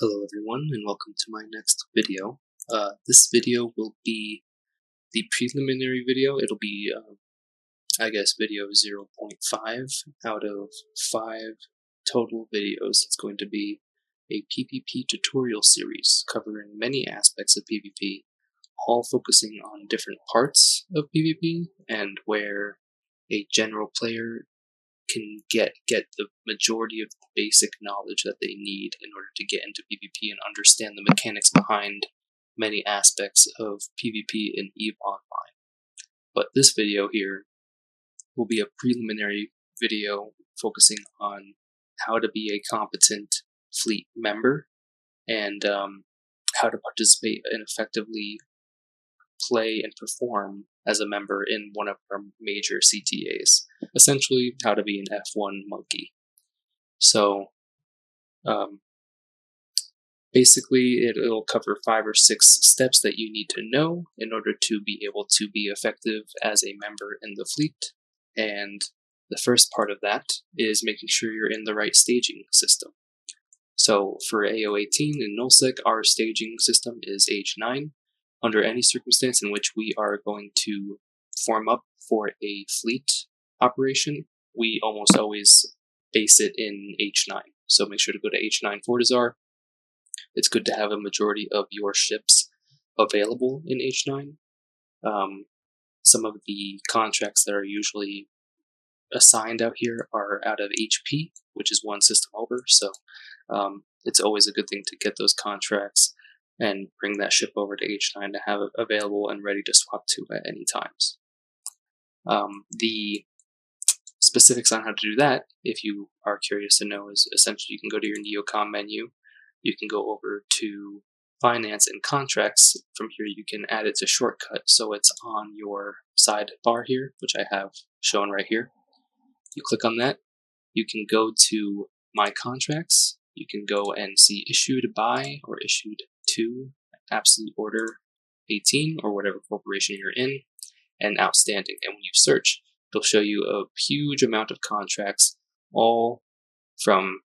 Hello everyone and welcome to my next video. This video will be the preliminary video. It'll be, video 0.5 out of 5 total videos. It's going to be a PvP tutorial series covering many aspects of PvP, all focusing on different parts of PvP and where a general player can get the majority of the basic knowledge that they need in order to get into PvP and understand the mechanics behind many aspects of PvP in EVE Online. But this video here will be a preliminary video focusing on how to be a competent fleet member and how to participate and effectively play and perform as a member in one of our major CTAs. Essentially, how to be an F1 monkey. So, basically, it'll cover 5 or 6 steps that you need to know in order to be able to be effective as a member in the fleet. And the first part of that is making sure you're in the right staging system. So, for AO18 in nullsec, our staging system is H9. Under any circumstance in which we are going to form up for a fleet operation, we almost always base it in H9. So make sure to go to H9 Fortizar. It's good to have a majority of your ships available in H9. Some of the contracts that are usually assigned out here are out of HP, which is one system over. So it's always a good thing to get those contracts and bring that ship over to H9 to have it available and ready to swap to at any times. The specifics on how to do that, if you are curious to know, is essentially you can go to your Neocom menu, you can go over to Finance and Contracts. From here you can add it to Shortcut, so it's on your sidebar here, which I have shown right here. You click on that, you can go to My Contracts, you can go and see Issued By or Issued to Absolute Order 18 or whatever corporation you're in, and Outstanding. And when you search, it'll show you a huge amount of contracts, all from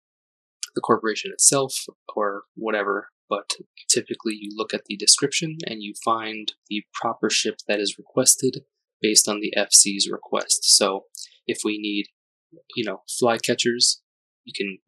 the corporation itself or whatever, but typically you look at the description and you find the proper ship that is requested based on the FC's request. So if we need, fly catchers, you can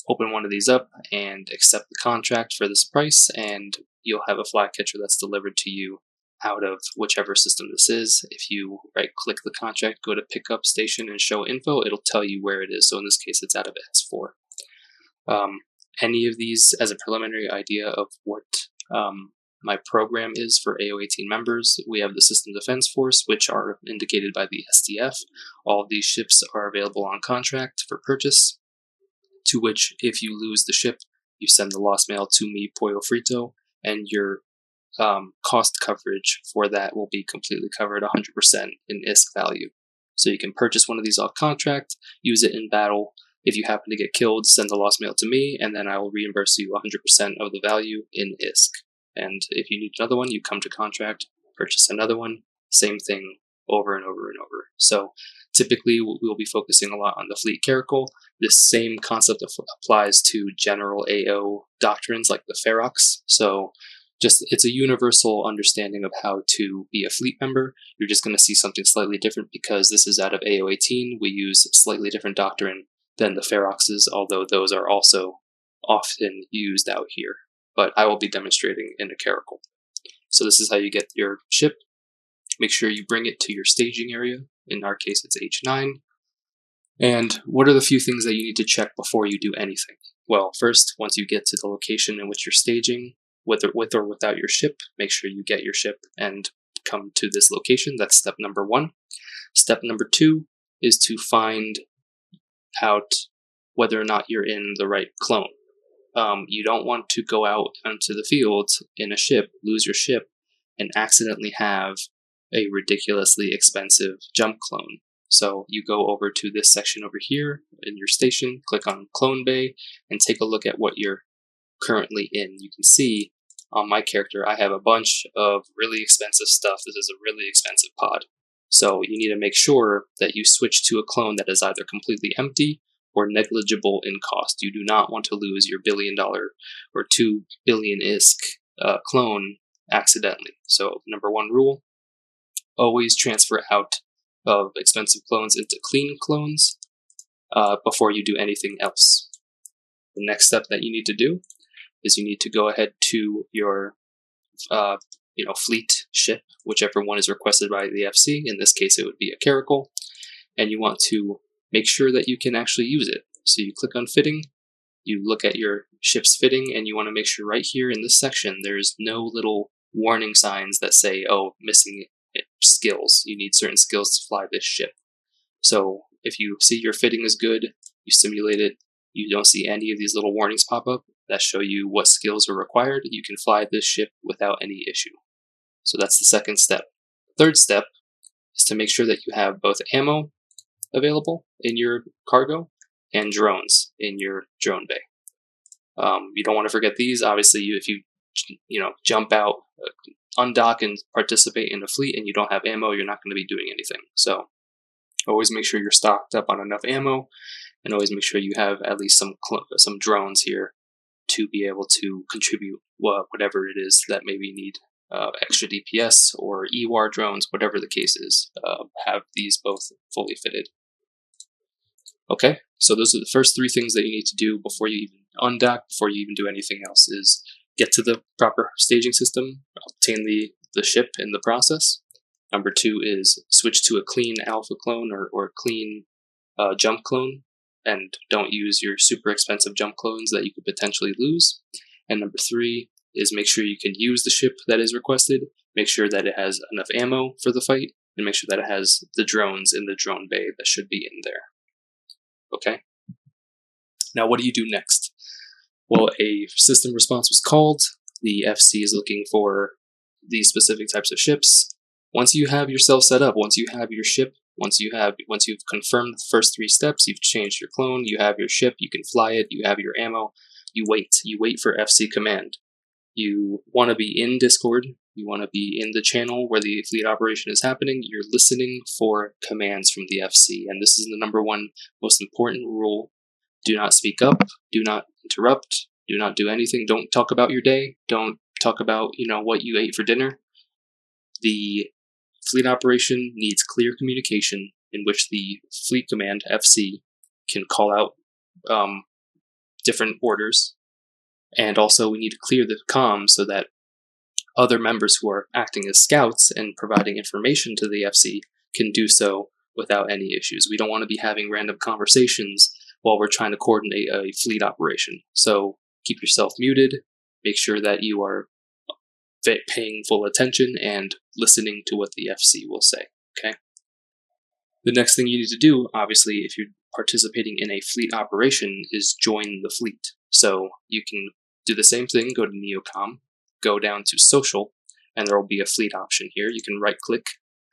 open one of these up and accept the contract for this price, and you'll have a flycatcher that's delivered to you out of whichever system this is. If you right-click the contract, go to Pickup Station and Show Info, it'll tell you where it is. So in this case, it's out of S4. Any of these, as a preliminary idea of what my program is for AO18 members, we have the System Defense Force, which are indicated by the SDF. All of these ships are available on contract for purchase, to which, if you lose the ship, you send the lost mail to me, Pollo Frito, and your cost coverage for that will be completely covered 100% in ISK value. So you can purchase one of these off contract, use it in battle. If you happen to get killed, send the lost mail to me, and then I will reimburse you 100% of the value in ISK. And if you need another one, you come to contract, purchase another one, same thing over and over and over. So typically we'll be focusing a lot on the fleet caracal. This same concept applies to general AO doctrines like the Ferox. So it's a universal understanding of how to be a fleet member. You're just going to see something slightly different because this is out of AO18. We use slightly different doctrine than the Feroxes, although those are also often used out here. But I will be demonstrating in a caracal. So this is how you get your ship. Make sure you bring it to your staging area. In our case, it's H9. And what are the few things that you need to check before you do anything? Well, first, once you get to the location in which you're staging, with or without your ship, make sure you get your ship and come to this location. That's step number 1. Step number 2 is to find out whether or not you're in the right clone. You don't want to go out onto the field in a ship, lose your ship, and accidentally have a ridiculously expensive jump clone. So you go over to this section over here in your station, click on Clone Bay, and take a look at what you're currently in. You can see on my character, I have a bunch of really expensive stuff. This is a really expensive pod. So you need to make sure that you switch to a clone that is either completely empty or negligible in cost. You do not want to lose your $1 billion or 2 billion ISK clone accidentally. So number one rule, always transfer out of expensive clones into clean clones before you do anything else. The next step that you need to do is you need to go ahead to your fleet ship, whichever one is requested by the FC. In this case, it would be a Caracal, and you want to make sure that you can actually use it. So you click on fitting, you look at your ship's fitting, and you want to make sure right here in this section there's no little warning signs that say, oh, missing skills. You need certain skills to fly this ship. So if you see your fitting is good, you simulate it, you don't see any of these little warnings pop up that show you what skills are required, you can fly this ship without any issue. So that's the second step. The third step is to make sure that you have both ammo available in your cargo and drones in your drone bay. You don't want to forget these. Obviously, if you jump out, undock and participate in the fleet and you don't have ammo, you're not going to be doing anything. So always make sure you're stocked up on enough ammo, and always make sure you have at least some drones here to be able to contribute whatever it is that maybe you need. Extra DPS or EWAR drones, whatever the case is, have these both fully fitted. Okay, so those are the first three things that you need to do before you even undock, before you even do anything else, is get to the proper staging system, obtain the ship in the process. Number two is switch to a clean alpha clone or clean jump clone, and don't use your super expensive jump clones that you could potentially lose. And number three is make sure you can use the ship that is requested, make sure that it has enough ammo for the fight, and make sure that it has the drones in the drone bay that should be in there. Okay? Now what do you do next? Well, a system response was called. The FC is looking for these specific types of ships. Once you have yourself set up, once you have your ship, once you've confirmed the first three steps, you've changed your clone, you have your ship, you can fly it, you have your ammo, you wait for FC command. You want to be in Discord, you want to be in the channel where the fleet operation is happening, you're listening for commands from the FC, and this is the number one most important rule. Do not speak up, do not interrupt, do not do anything, don't talk about your day, don't talk about, what you ate for dinner. The fleet operation needs clear communication in which the fleet command, FC, can call out different orders. And also we need to clear the comms so that other members who are acting as scouts and providing information to the FC can do so without any issues. We don't want to be having random conversations while we're trying to coordinate a fleet operation. So keep yourself muted, make sure that you are paying full attention and listening to what the FC will say, okay? The next thing you need to do, obviously, if you're participating in a fleet operation, is join the fleet. So you can do the same thing, go to Neocom, go down to Social, and there will be a fleet option here. You can right-click,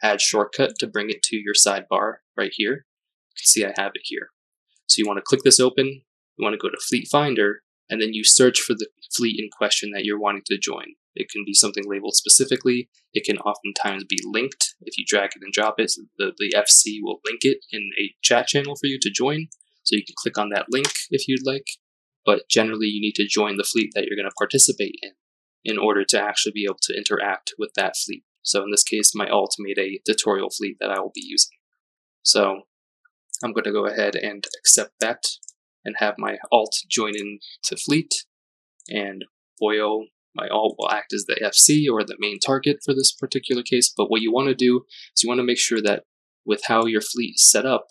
add shortcut to bring it to your sidebar right here. You can see I have it here. So you want to click this open, you want to go to Fleet Finder, and then you search for the fleet in question that you're wanting to join. It can be something labeled specifically. It can oftentimes be linked. If you drag it and drop it, the FC will link it in a chat channel for you to join. So you can click on that link if you'd like. But generally, you need to join the fleet that you're going to participate in order to actually be able to interact with that fleet. So in this case, my alt made a tutorial fleet that I will be using. So I'm going to go ahead and accept that and have my alt join in to fleet. And Boyo, my alt will act as the FC or the main target for this particular case. But what you want to do is you want to make sure that with how your fleet is set up,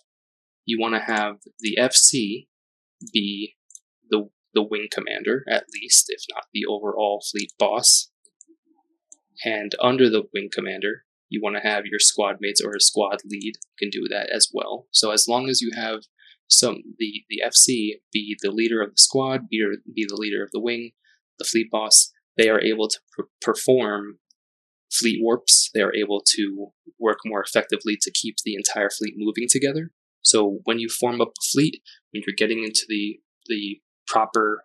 you want to have the FC be the wing commander, at least, if not the overall fleet boss. And under the wing commander, you want to have your squad mates or a squad lead can do that as well. So as long as you have the FC be the leader of the squad, be the leader of the wing, the fleet boss, they are able to perform fleet warps. They are able to work more effectively to keep the entire fleet moving together. So when you form up a fleet, when you're getting into the proper,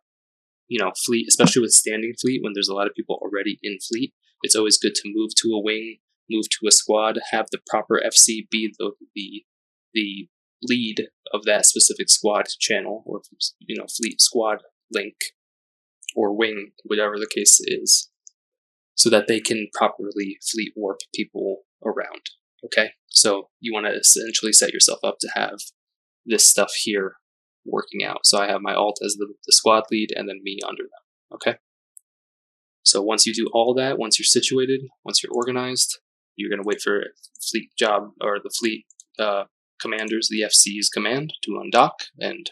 fleet, especially with standing fleet, when there's a lot of people already in fleet, it's always good to move to a wing, move to a squad, have the proper FC be the lead of that specific squad channel, or fleet squad link or wing, whatever the case is, so that they can properly fleet warp people around. Okay, so you want to essentially set yourself up to have this stuff here working out. So I have my alt as the squad lead, and then me under them. Okay, so once you do all that, once you're situated, once you're organized, you're going to wait for fleet job or the fleet commanders, the FC's command, to undock. And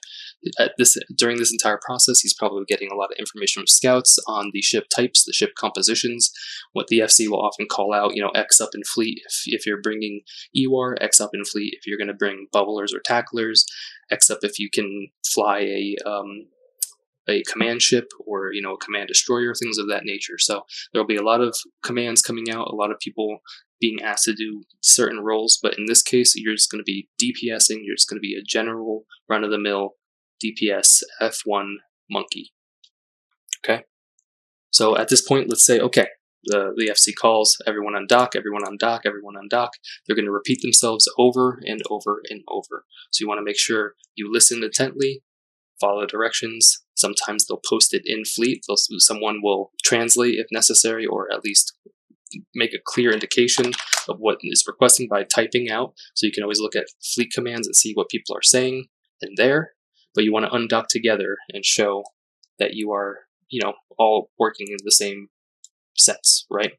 during this entire process, he's probably getting a lot of information from scouts on the ship types, the ship compositions, what the FC will often call out, X up in fleet if you're bringing EWAR, X up in fleet if you're going to bring bubblers or tacklers, X up if you can fly a command ship or a command destroyer, things of that nature. So there'll be a lot of commands coming out, a lot of people being asked to do certain roles, but in this case you're just going to be DPSing. You're just going to be a general run-of-the-mill DPS F1 monkey. Okay, so at this point, let's say, okay, the FC calls, everyone on dock, everyone on dock, everyone on dock. They're going to repeat themselves over and over and over. So you want to make sure you listen intently, follow directions. Sometimes they'll post it in fleet. Someone will translate if necessary, or at least make a clear indication of what is requesting by typing out. So you can always look at fleet commands and see what people are saying in there. But you want to undock together and show that you are, all working in the same sense, right?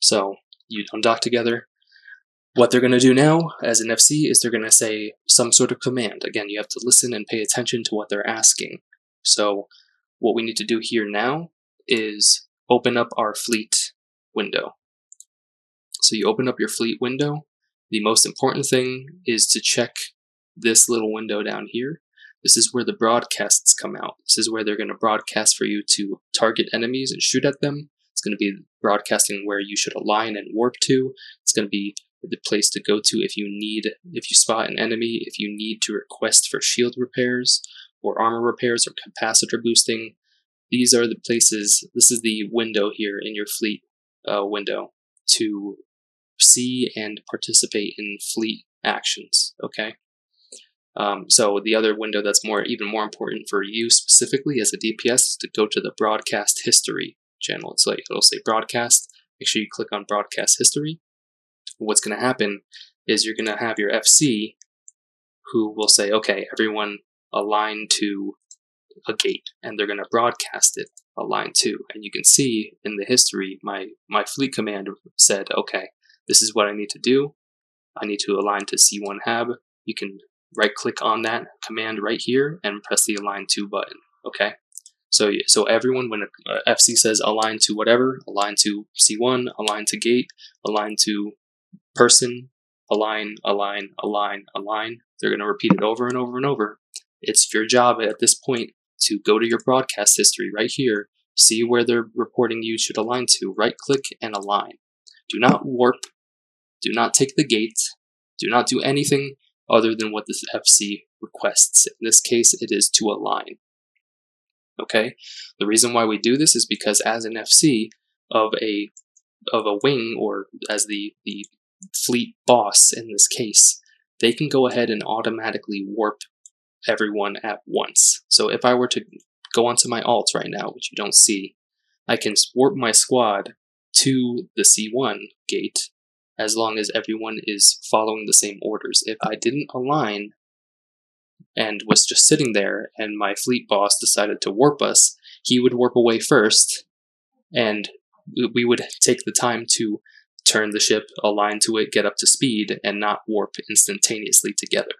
So you undock together. What they're going to do now as an FC is they're going to say some sort of command. Again, you have to listen and pay attention to what they're asking. So what we need to do here now is open up our fleet window. So you open up your fleet window. The most important thing is to check this little window down here. This is where the broadcasts come out. This is where they're going to broadcast for you to target enemies and shoot at them. It's going to be broadcasting where you should align and warp to. It's going to be the place to go to if you spot an enemy, if you need to request for shield repairs or armor repairs or capacitor boosting. These are the places. This is the window here in your fleet window to see and participate in fleet actions. Okay. So the other window that's even more important for you specifically as a DPS is to go to the broadcast history channel. It'll say broadcast. Make sure you click on broadcast history. What's going to happen is you're going to have your FC who will say, okay, everyone align to a gate, and they're going to broadcast it align to. And you can see in the history, my fleet command said, okay, this is what I need to do. I need to align to C1 hab. You can right click on that command right here and press the align to button. Okay. So everyone, when a FC says align to whatever, align to C1, align to gate, align to person, align, align, align, align, they're going to repeat it over and over and over. It's your job at this point to go to your broadcast history right here, see where they're reporting you should align to, right click and align. Do not warp, do not take the gate, do not do anything other than what this FC requests. In this case, it is to align. Okay? The reason why we do this is because as an FC of a wing, or as the fleet boss in this case, they can go ahead and automatically warp everyone at once. So if I were to go onto my alt right now, which you don't see, I can warp my squad to the C1 gate as long as everyone is following the same orders. If I didn't align and was just sitting there and my fleet boss decided to warp us, he would warp away first, and we would take the time to turn the ship, align to it, get up to speed, and not warp instantaneously together.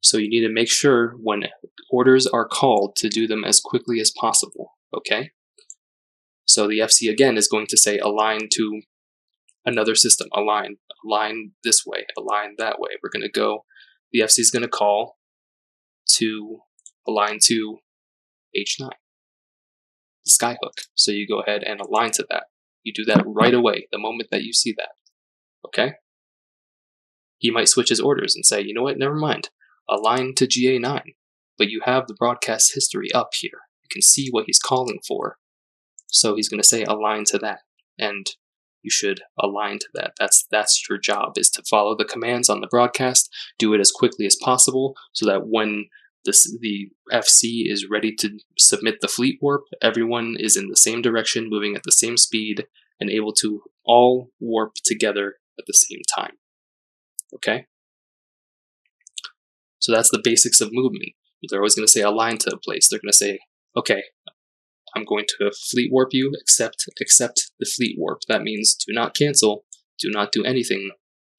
So you need to make sure when orders are called to do them as quickly as possible, okay? So the FC again is going to say align to another system, align this way, align that way. We're going to go, the FC is going to call to align to H9, the skyhook. So you go ahead and align to that. You do that right away, the moment that you see that, okay? He might switch his orders and say, you know what, never mind, align to GA9, but you have the broadcast history up here. You can see what he's calling for. So he's going to say align to that. And you should align to that. That's your job, is to follow the commands on the broadcast, do it as quickly as possible, so that when the FC is ready to submit the fleet warp, everyone is in the same direction, moving at the same speed, and able to all warp together at the same time. Okay? So that's the basics of movement. They're always going to say align to a place. They're going to say, okay, I'm going to fleet warp you, accept the fleet warp. That means do not cancel, do not do anything,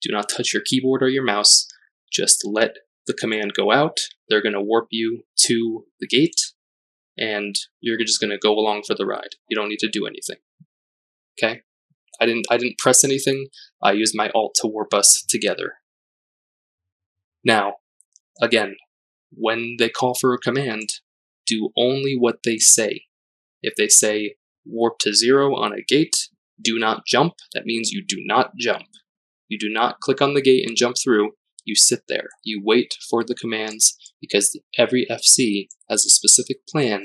do not touch your keyboard or your mouse, just let the command go out. They're going to warp you to the gate, and you're just going to go along for the ride. You don't need to do anything. Okay? I didn't press anything. I used my alt to warp us together. Now, again, when they call for a command, do only what they say. If they say warp to 0 on a gate, do not jump. That means you do not jump. You do not click on the gate and jump through. You sit there. You wait for the commands, because every FC has a specific plan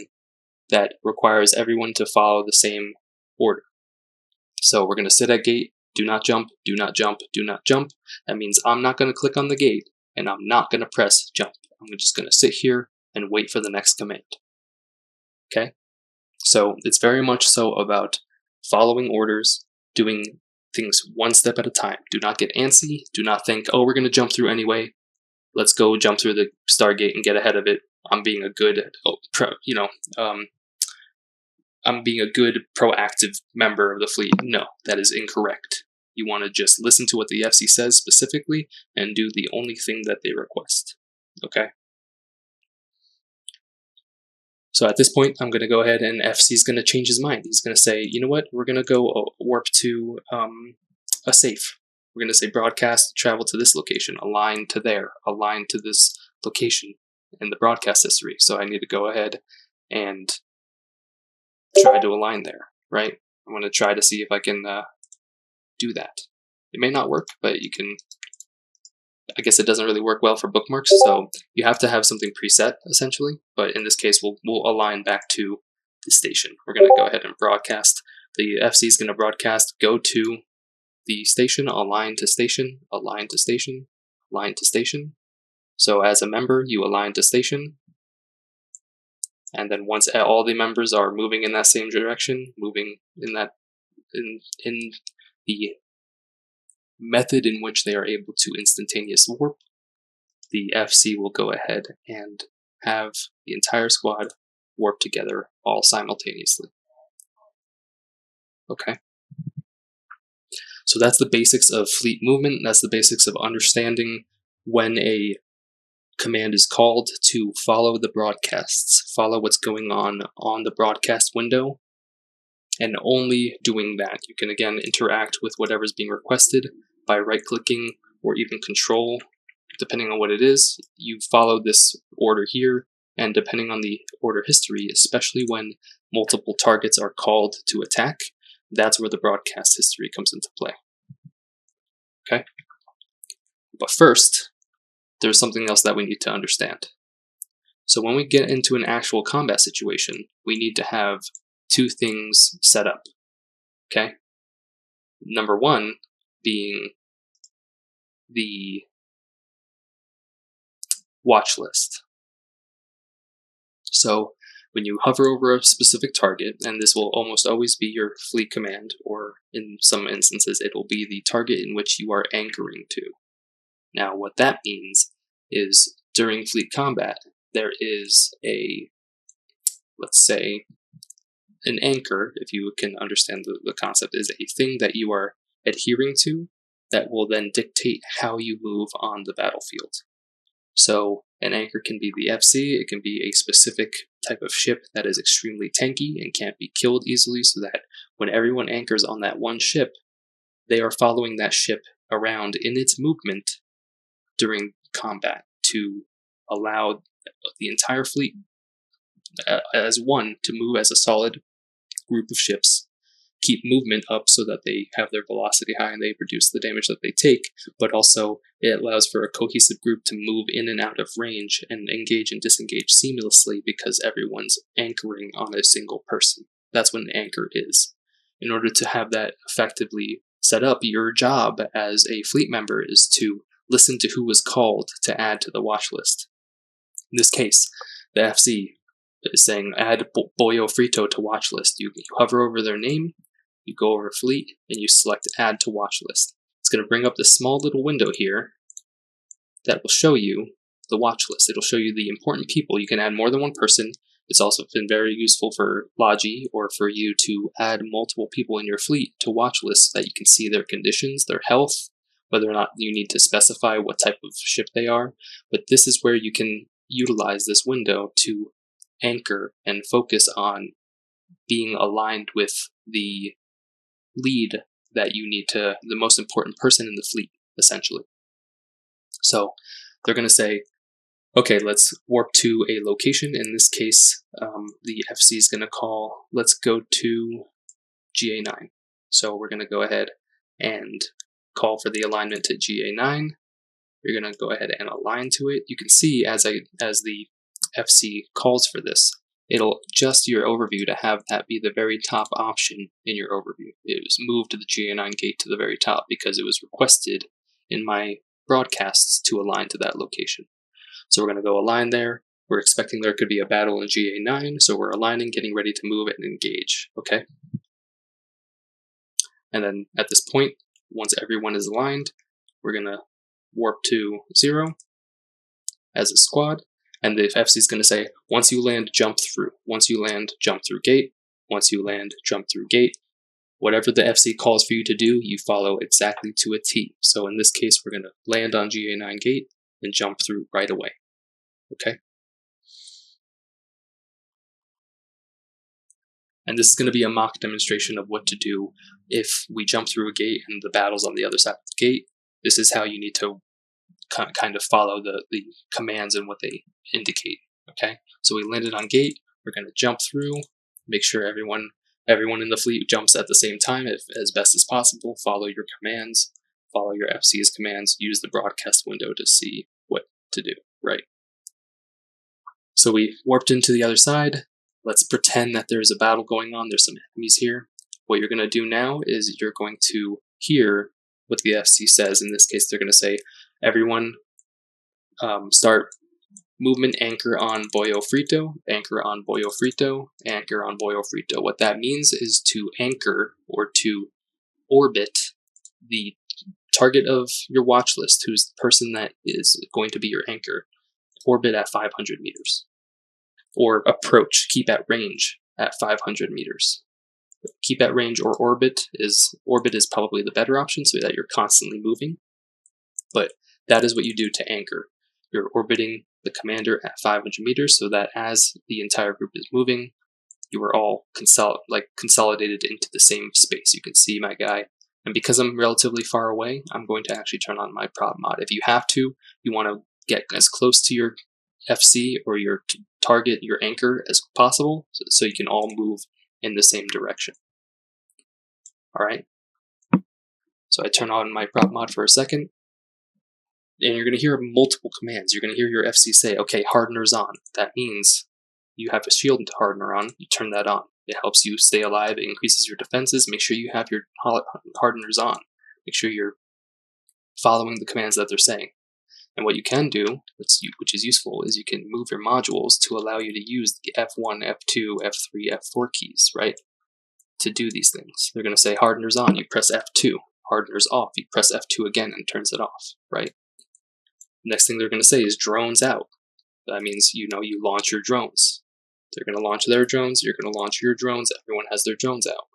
that requires everyone to follow the same order. So we're going to sit at gate, do not jump, do not jump, do not jump. That means I'm not going to click on the gate, and I'm not going to press jump. I'm just going to sit here and wait for the next command. Okay? So it's very much so about following orders, doing things one step at a time. Do not get antsy. Do not think, oh, we're going to jump through anyway. Let's go jump through the Stargate and get ahead of it. I'm being a good, I'm being a good proactive member of the fleet. No, that is incorrect. You want to just listen to what the FC says specifically and do the only thing that they request. Okay? So at this point, I'm going to go ahead, and FC is going to change his mind. He's going to say, you know what, we're going to go warp to a safe. We're going to say broadcast, travel to this location, align to there, align to this location in the broadcast history. So I need to go ahead and try to align there, right? I'm going to try to see if I can do that. It may not work, but you can. I guess it doesn't really work well for bookmarks, so you have to have something preset, essentially. But in this case, we'll align back to the station. We're going to go ahead and broadcast. The FC is going to broadcast, go to the station, align to station, align to station, align to station. So as a member, you align to station. And then once all the members are moving in that same direction, moving in the method in which they are able to instantaneous warp, the FC will go ahead and have the entire squad warp together all simultaneously. Okay. So that's the basics of fleet movement. That's the basics of understanding when a command is called to follow the broadcasts, follow what's going on the broadcast window, and only doing that. You can again interact with whatever's being requested by right-clicking or even control, depending on what it is. You follow this order here, and depending on the order history, especially when multiple targets are called to attack, that's where the broadcast history comes into play. Okay? But first, there's something else that we need to understand. So when we get into an actual combat situation, we need to have two things set up. Okay? Number one being the watch list. So when you hover over a specific target, and this will almost always be your fleet command, or in some instances it will be the target in which you are anchoring to. Now what that means is during fleet combat, there is a, let's say, an anchor, if you can understand the concept, is a thing that you are adhering to that will then dictate how you move on the battlefield. So an anchor can be the FC, it can be a specific type of ship that is extremely tanky and can't be killed easily, so that when everyone anchors on that one ship, they are following that ship around in its movement during combat to allow the entire fleet as one to move as a solid group of ships, keep movement up so that they have their velocity high and they reduce the damage that they take, but also it allows for a cohesive group to move in and out of range and engage and disengage seamlessly because everyone's anchoring on a single person. That's what an anchor is. In order to have that effectively set up, your job as a fleet member is to listen to who was called to add to the watch list. In this case, the FC is saying add Boyo Frito to watch list. You hover over their name, you go over fleet, and you select add to watch list. It's going to bring up this small little window here that will show you the watch list. It'll show you the important people. You can add more than one person. It's also been very useful for Logi or for you to add multiple people in your fleet to watch lists so that you can see their conditions, their health, whether or not you need to specify what type of ship they are. But this is where you can utilize this window to anchor and focus on being aligned with the lead that you need to, the most important person in the fleet, essentially. So they're going to say, okay, let's warp to a location. In this case, the FC is going to call, let's go to GA9. So we're going to go ahead and call for the alignment to GA9. You're going to go ahead and align to it. You can see as the FC calls for this, it'll adjust your overview to have that be the very top option in your overview. It was moved to the GA9 gate to the very top because it was requested in my broadcasts to align to that location. So we're going to go align there. We're expecting there could be a battle in GA9, so we're aligning, getting ready to move it and engage, okay? And then at this point, once everyone is aligned, we're going to warp to 0 as a squad, and the FC is going to say, once you land, jump through. Once you land, jump through gate. Once you land, jump through gate. Whatever the FC calls for you to do, you follow exactly to a T. So in this case, we're going to land on GA9 gate and jump through right away. Okay? And this is going to be a mock demonstration of what to do if we jump through a gate and the battle's on the other side of the gate. This is how you need to kind of follow the commands and what they indicate. Okay? So we landed on gate. We're going to jump through, make sure everyone in the fleet jumps at the same time as best as possible. Follow your commands, follow your FC's commands, use the broadcast window to see what to do, right? So we warped into the other side. Let's pretend that there's a battle going on. There's some enemies here. What you're going to do now is you're going to hear what the FC says. In this case, they're going to say, everyone start movement anchor on Boyo Frito, anchor on Boyo Frito, anchor on Boyo Frito. What that means is to anchor or to orbit the target of your watch list, who's the person that is going to be your anchor. Orbit at 500 meters. Or approach, keep at range at 500 meters. Keep at range or orbit is probably the better option so that you're constantly moving. But that is what you do to anchor. You're orbiting the commander at 500 meters so that as the entire group is moving, you are all consolidated into the same space. You can see my guy. And because I'm relatively far away, I'm going to actually turn on my prop mod. If you have to, you want to get as close to your FC or your target, your anchor, as possible so you can all move in the same direction. Alright, so I turn on my prop mod for a second, and you're going to hear multiple commands. You're going to hear your FC say, okay, hardener's on. That means you have a shield hardener on, you turn that on. It helps you stay alive, it increases your defenses. Make sure you have your hardeners on. Make sure you're following the commands that they're saying. And what you can do, which is useful, is you can move your modules to allow you to use the F1, F2, F3, F4 keys, right? To do these things. They're going to say hardener's on, you press F2. Hardener's off, you press F2 again and turns it off, right? Next thing they're going to say is drones out. That means, you launch your drones. They're going to launch their drones, you're going to launch your drones, everyone has their drones out,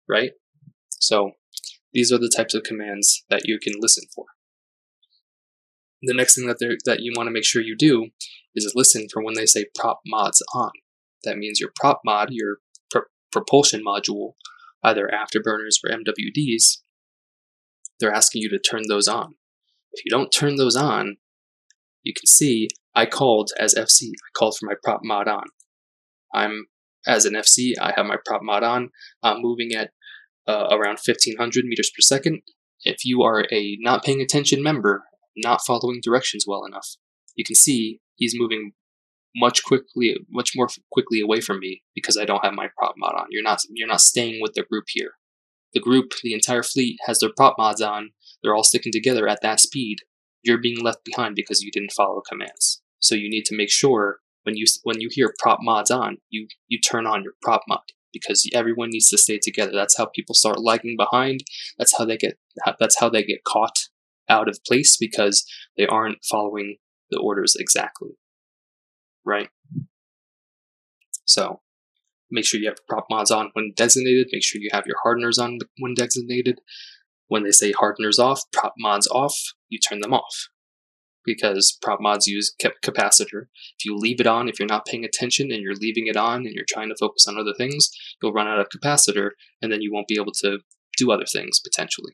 right? So these are the types of commands that you can listen for. The next thing that you want to make sure you do is listen for when they say prop mods on. That means your prop mod, your propulsion module, either afterburners or MWDs, they're asking you to turn those on. If you don't turn those on, you can see I called as FC. I called for my prop mod on. As an FC, I have my prop mod on. I'm moving at around 1500 meters per second. If you are a not paying attention member, not following directions well enough, you can see he's moving much more quickly away from me because I don't have my prop mod on. You're not staying with the group here. the group, the entire fleet has their prop mods on, they're all sticking together at that speed, you're being left behind because you didn't follow commands. So you need to make sure when you hear prop mods on, you turn on your prop mod, because everyone needs to stay together. That's how people start lagging behind. That's how they get caught out of place, because they aren't following the orders exactly, right? So make sure you have prop mods on when designated. Make sure you have your hardeners on when designated. When they say hardeners off, prop mods off, you turn them off, because prop mods use capacitor. If you leave it on, if you're not paying attention and you're leaving it on and you're trying to focus on other things, you'll run out of capacitor, and then you won't be able to do other things potentially.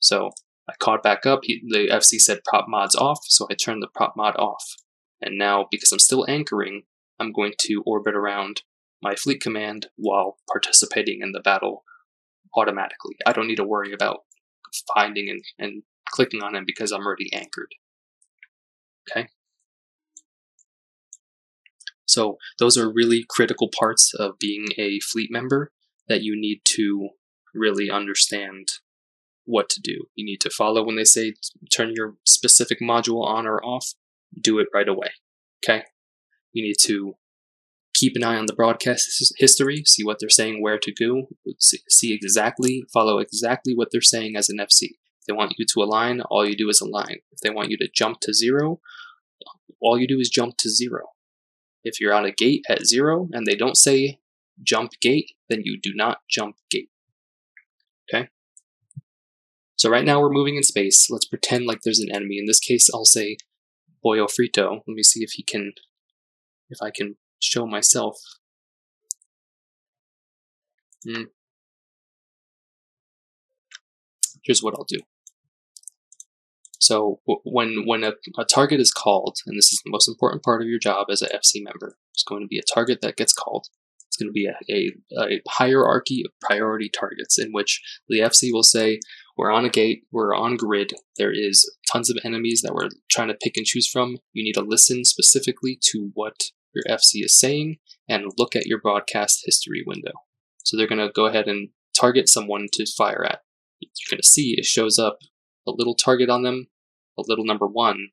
So I caught back up. The FC said prop mods off, so I turned the prop mod off. And now, because I'm still anchoring, I'm going to orbit around my fleet command while participating in the battle automatically. I don't need to worry about finding and clicking on him because I'm already anchored. Okay? So those are really critical parts of being a fleet member that you need to really understand what to do. You need to follow when they say turn your specific module on or off, do it right away. Okay? You need to keep an eye on the broadcast history, see what they're saying, where to go, follow exactly what they're saying as an FC. If they want you to align, all you do is align. If they want you to jump to 0, all you do is jump to 0. If you're on a gate at 0 and they don't say jump gate, then you do not jump gate. Okay? So right now we're moving in space. Let's pretend like there's an enemy. In this case, I'll say Boyo Frito. Let me see if I can show myself. Here's what I'll do. So when a target is called, and this is the most important part of your job as an FC member, there's going to be a target that gets called. It's going to be a hierarchy of priority targets in which the FC will say, we're on a gate, we're on grid, there is tons of enemies that we're trying to pick and choose from. You need to listen specifically to what your FC is saying and look at your broadcast history window. So they're going to go ahead and target someone to fire at. You're going to see it shows up a little target on them, a little number 1,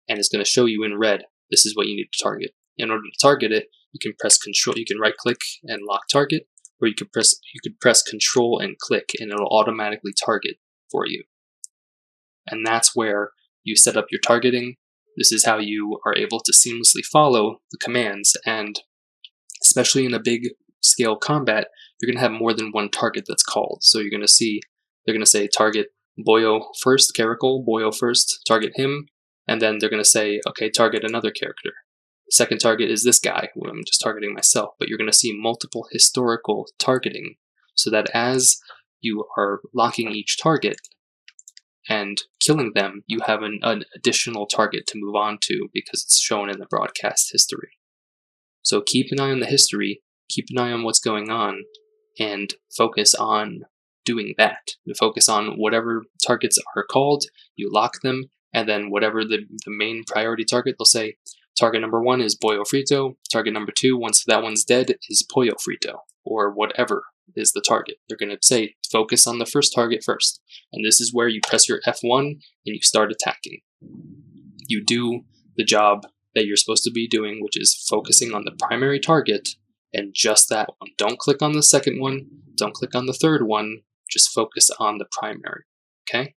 and it's going to show you in red, this is what you need to target. In order to target it, you can press Control, you can right click and lock target, or you could press Control and click and it'll automatically target for you. And that's where you set up your targeting. This is how you are able to seamlessly follow the commands, and especially in a big scale combat, you're going to have more than one target that's called. So you're going to see, they're going to say target Boyo first, Caracal, Boyo first, target him, and then they're going to say, okay, target another character. The second target is this guy, who I'm just targeting myself, but you're going to see multiple historical targeting, so that as you are locking each target and killing them, you have an additional target to move on to because it's shown in the broadcast history. So keep an eye on the history, keep an eye on what's going on, and focus on doing that. You focus on whatever targets are called, you lock them, and then whatever the main priority target, they'll say, target number 1 is Boyo Frito, target number 2, once that one's dead, is Pollo Frito, or whatever is the target. They're going to say, focus on the first target first. And this is where you press your F1 and you start attacking. You do the job that you're supposed to be doing, which is focusing on the primary target and just that one. Don't click on the second one, don't click on the third one, just focus on the primary, okay?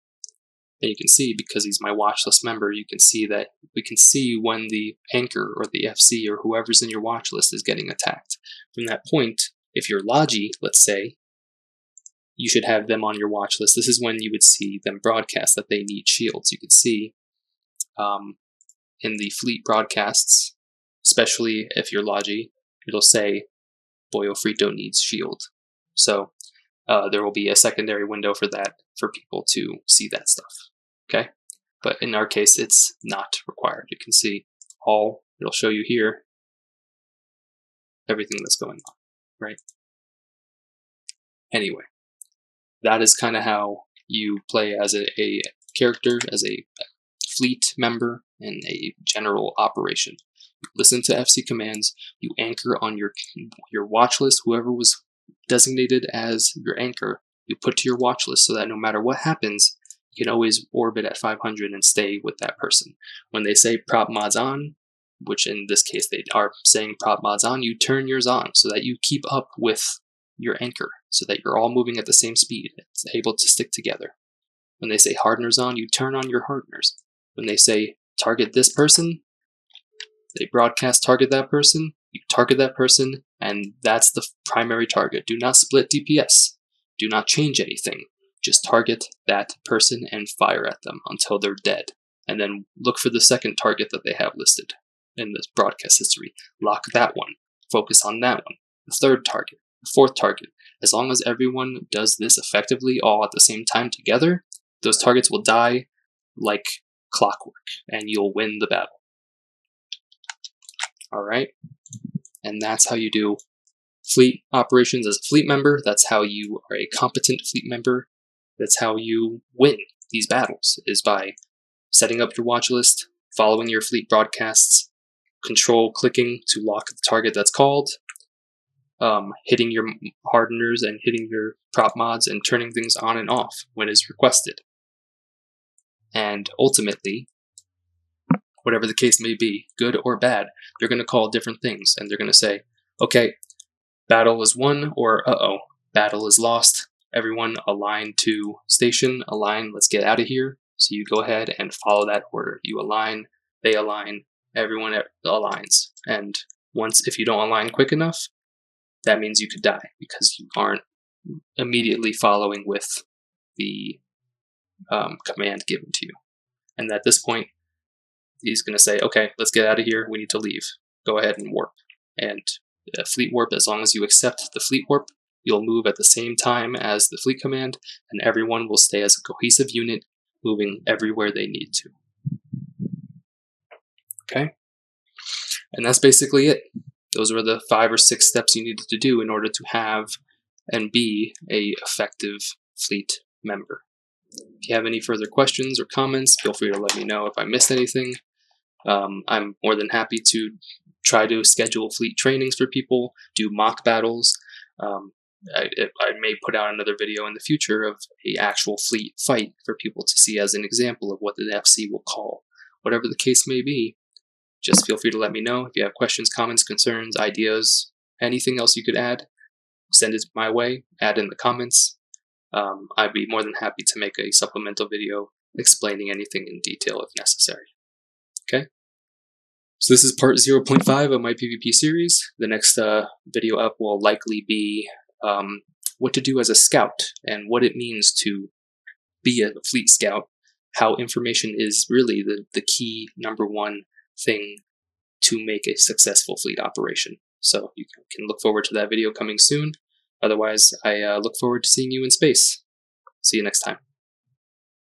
And you can see, because he's my watch list member, you can see that we can see when the anchor or the FC or whoever's in your watch list is getting attacked. From that point, if you're Logi, let's say, you should have them on your watch list. This is when you would see them broadcast that they need shields. You could see in the fleet broadcasts, especially if you're Logi, it'll say Boyo Frito needs shield. So there will be a secondary window for that, for people to see that stuff, okay? But in our case, it's not required. You can see all, it'll show you here, everything that's going on, right? Anyway, that is kind of how you play as a character, as a fleet member in a general operation. You listen to FC commands, you anchor on your watch list, whoever was designated as your anchor, you put to your watch list so that no matter what happens, you can always orbit at 500 and stay with that person. When they say prop mods on, which in this case they are saying prop mods on, you turn yours on so that you keep up with your anchor, so that you're all moving at the same speed. It's able to stick together. When they say hardeners on, you turn on your hardeners. When they say target this person, they broadcast target that person, you target that person, and that's the primary target. Do not split DPS. Do not change anything. Just target that person and fire at them until they're dead. And then look for the second target that they have listed in this broadcast history. Lock that one. Focus on that one. The third target. The fourth target. As long as everyone does this effectively all at the same time together, those targets will die like clockwork, and you'll win the battle. Alright? And that's how you do fleet operations as a fleet member. That's how you are a competent fleet member. That's how you win these battles, is by setting up your watch list, following your fleet broadcasts, control clicking to lock the target that's called, hitting your hardeners and hitting your prop mods and turning things on and off when is requested. And ultimately, whatever the case may be, good or bad, they're going to call different things, and they're going to say, okay, battle is won, or uh-oh, battle is lost. Everyone align to station, align, let's get out of here. So you go ahead and follow that order. You align, they align, everyone aligns. And once, if you don't align quick enough, that means you could die because you aren't immediately following with the command given to you. And at this point, he's going to say, okay, let's get out of here. We need to leave. Go ahead and warp. And fleet warp, as long as you accept the fleet warp, you'll move at the same time as the fleet command, and everyone will stay as a cohesive unit, moving everywhere they need to. Okay? And that's basically it. Those were the 5 or 6 steps you needed to do in order to have and be an effective fleet member. If you have any further questions or comments, feel free to let me know if I missed anything. I'm more than happy to try to schedule fleet trainings for people, do mock battles. I may put out another video in the future of an actual fleet fight for people to see as an example of what the FC will call. Whatever the case may be, just feel free to let me know. If you have questions, comments, concerns, ideas, anything else you could add, send it my way, add in the comments. I'd be more than happy to make a supplemental video explaining anything in detail if necessary. Okay? So this is part 0.5 of my PvP series. The next video up will likely be what to do as a scout and what it means to be a fleet scout, how information is really the key #1 thing to make a successful fleet operation. So you can look forward to that video coming soon. Otherwise, I look forward to seeing you in space. See you next time.